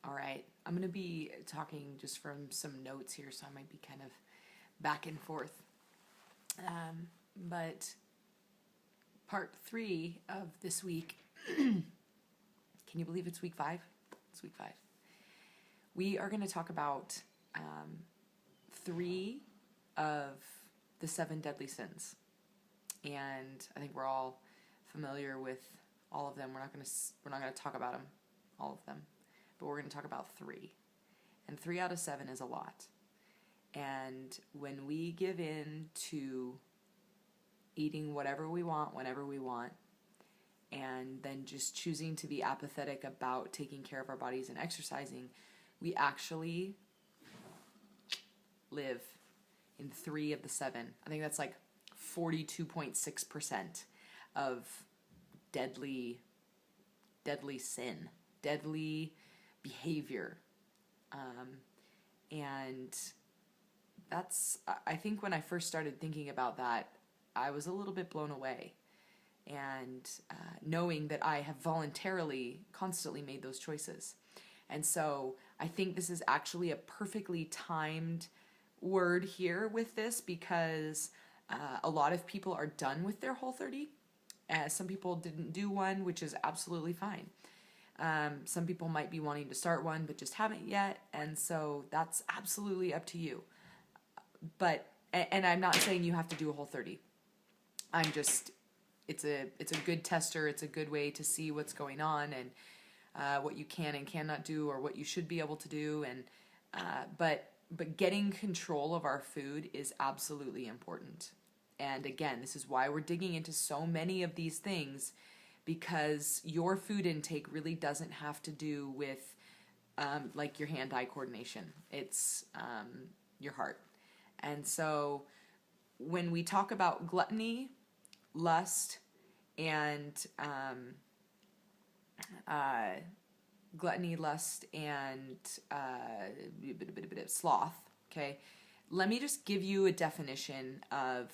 All right. I'm going to be talking just from some notes here, so I might be kind of back and forth. But part 3 of this week, can you believe it's week 5? It's week 5. We are going to talk about 3 of the 7 deadly sins. And I think we're all familiar with all of them. We're not going to talk about them, all of them. But we're going to talk about 3. And 3 out of 7 is a lot. And when we give in to eating whatever we want, whenever we want, and then just choosing to be apathetic about taking care of our bodies and exercising, we actually live in 3 of the 7. I think that's like 42.6% of deadly sin, deadly behavior. And that's, I think when I first started thinking about that, I was a little bit blown away. And knowing that I have voluntarily, constantly made those choices. And so I think this is actually a perfectly timed word here with this, because a lot of people are done with their Whole30. Some people didn't do one, which is absolutely fine. Some people might be wanting to start one, but just haven't yet. And so that's absolutely up to you. But, and I'm not saying you have to do a Whole30. I'm just, it's a good tester. It's a good way to see what's going on and what you can and cannot do, or what you should be able to do. And but getting control of our food is absolutely important. And again, this is why we're digging into so many of these things, because your food intake really doesn't have to do with like your hand-eye coordination. It's your heart. And so when we talk about gluttony, lust, and sloth, okay, let me just give you a definition of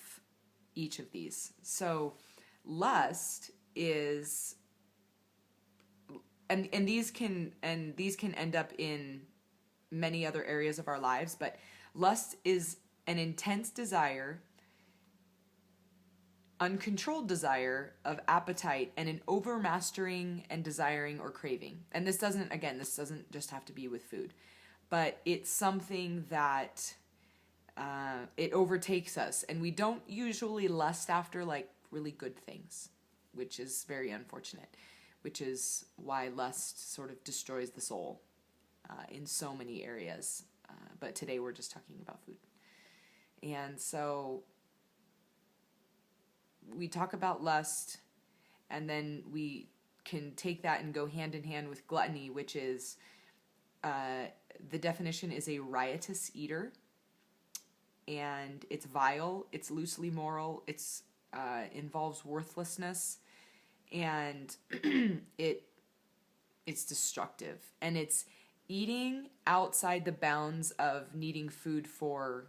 each of these. So lust is, and these can end up in many other areas of our lives, but lust is an intense desire, uncontrolled desire of appetite, and an overmastering and desiring or craving. And this doesn't just have to be with food, but it's something that it overtakes us, and we don't usually lust after like really good things, which is very unfortunate, which is why lust sort of destroys the soul in so many areas. But today we're just talking about food. And so we talk about lust, and then we can take that and go hand in hand with gluttony, which is, the definition is a riotous eater, and it's vile, it's loosely moral, it's involves worthlessness, and it's destructive, and it's eating outside the bounds of needing food for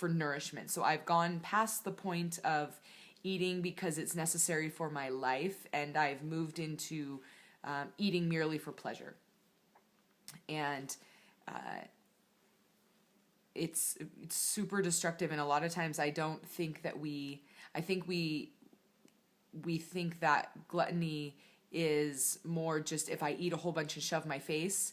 nourishment. So I've gone past the point of eating because it's necessary for my life, and I've moved into eating merely for pleasure. And it's super destructive, and a lot of times I think we think that gluttony is more just if I eat a whole bunch and shove my face.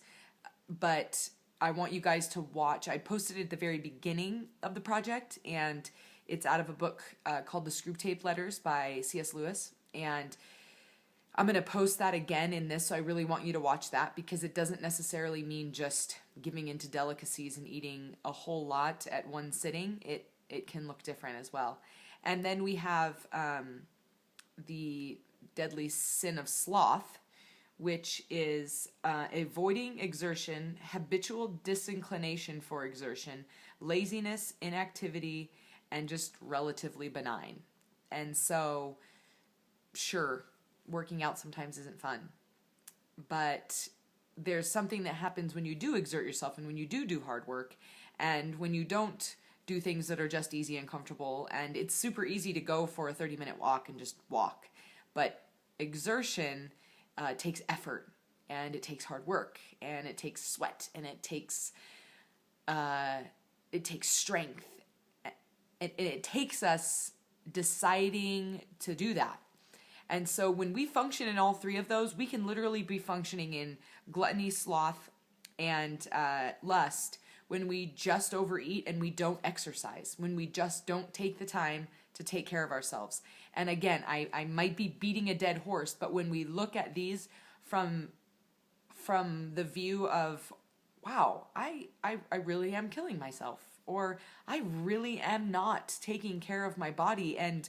But I want you guys to watch. I posted it at the very beginning of the project, and it's out of a book called The Screwtape Letters by C.S. Lewis. And I'm going to post that again in this, so I really want you to watch that, because it doesn't necessarily mean just giving into delicacies and eating a whole lot at one sitting. It can look different as well. And then we have the deadly sin of sloth, which is avoiding exertion, habitual disinclination for exertion, laziness, inactivity, and just relatively benign. And so, sure, working out sometimes isn't fun, but there's something that happens when you do exert yourself, and when you do hard work, and when you don't do things that are just easy and comfortable. And it's super easy to go for a 30-minute walk and just walk, but exertion takes effort, and it takes hard work, and it takes sweat, and it takes strength. It takes us deciding to do that. And so when we function in all three of those, we can literally be functioning in gluttony, sloth, and lust when we just overeat and we don't exercise, when we just don't take the time to take care of ourselves. And again, I might be beating a dead horse, but when we look at these from the view of, wow, I really am killing myself, or I really am not taking care of my body, and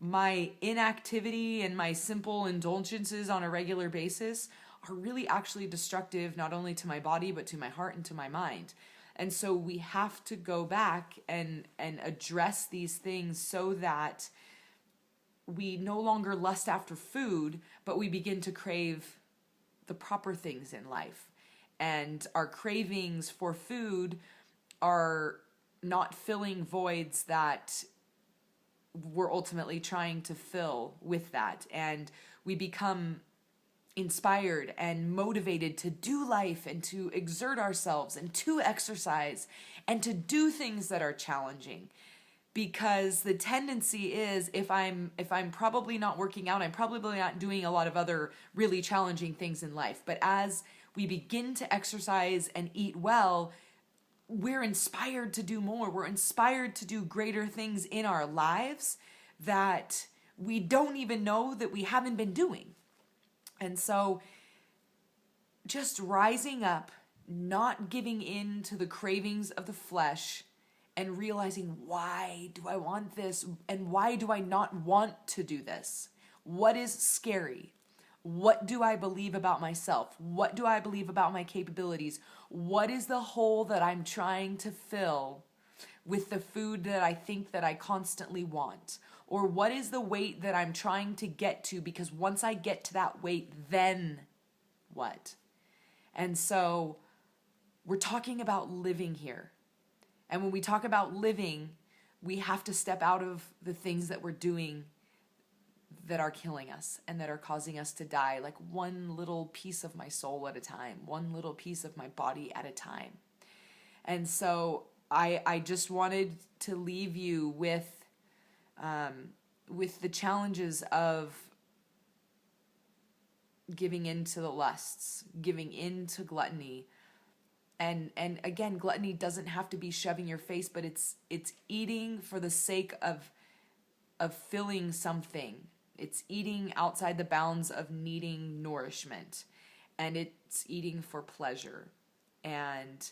my inactivity and my simple indulgences on a regular basis are really actually destructive, not only to my body, but to my heart and to my mind. And so we have to go back and address these things so that we no longer lust after food, but we begin to crave the proper things in life. And our cravings for food are not filling voids that we're ultimately trying to fill with that. And we become inspired and motivated to do life and to exert ourselves and to exercise and to do things that are challenging. Because the tendency is, if I'm probably not working out, I'm probably not doing a lot of other really challenging things in life. But as we begin to exercise and eat well, we're inspired to do more. We're inspired to do greater things in our lives that we don't even know that we haven't been doing. And so just rising up, not giving in to the cravings of the flesh, and realizing, why do I want this? And why do I not want to do this? What is scary? What do I believe about myself? What do I believe about my capabilities? What is the hole that I'm trying to fill with the food that I think that I constantly want? Or what is the weight that I'm trying to get to? Because once I get to that weight, then what? And so we're talking about living here. And when we talk about living, we have to step out of the things that we're doing that are killing us and that are causing us to die, like one little piece of my soul at a time, one little piece of my body at a time. And so I just wanted to leave you with the challenges of giving into the lusts, giving into gluttony. And again, gluttony doesn't have to be shoving your face, but it's eating for the sake of filling something. It's eating outside the bounds of needing nourishment, and it's eating for pleasure. And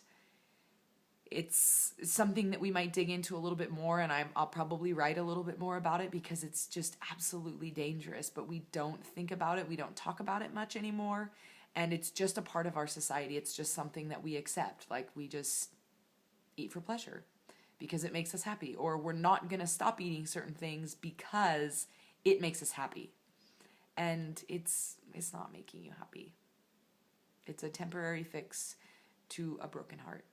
it's something that we might dig into a little bit more, and I'll probably write a little bit more about it because it's just absolutely dangerous, but we don't think about it. We don't talk about it much anymore. And it's just a part of our society. It's just something that we accept. Like, we just eat for pleasure because it makes us happy. Or we're not going to stop eating certain things because it makes us happy. And it's not making you happy. It's a temporary fix to a broken heart.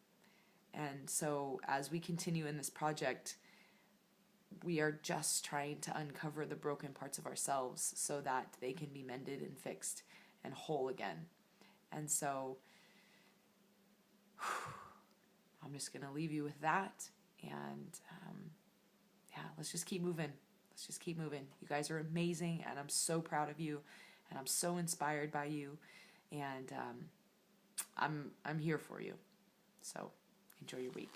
And so as we continue in this project, we are just trying to uncover the broken parts of ourselves so that they can be mended and fixed and whole again. And so I'm just going to leave you with that. And let's just keep moving. Let's just keep moving. You guys are amazing, and I'm so proud of you, and I'm so inspired by you, and I'm here for you. So enjoy your week.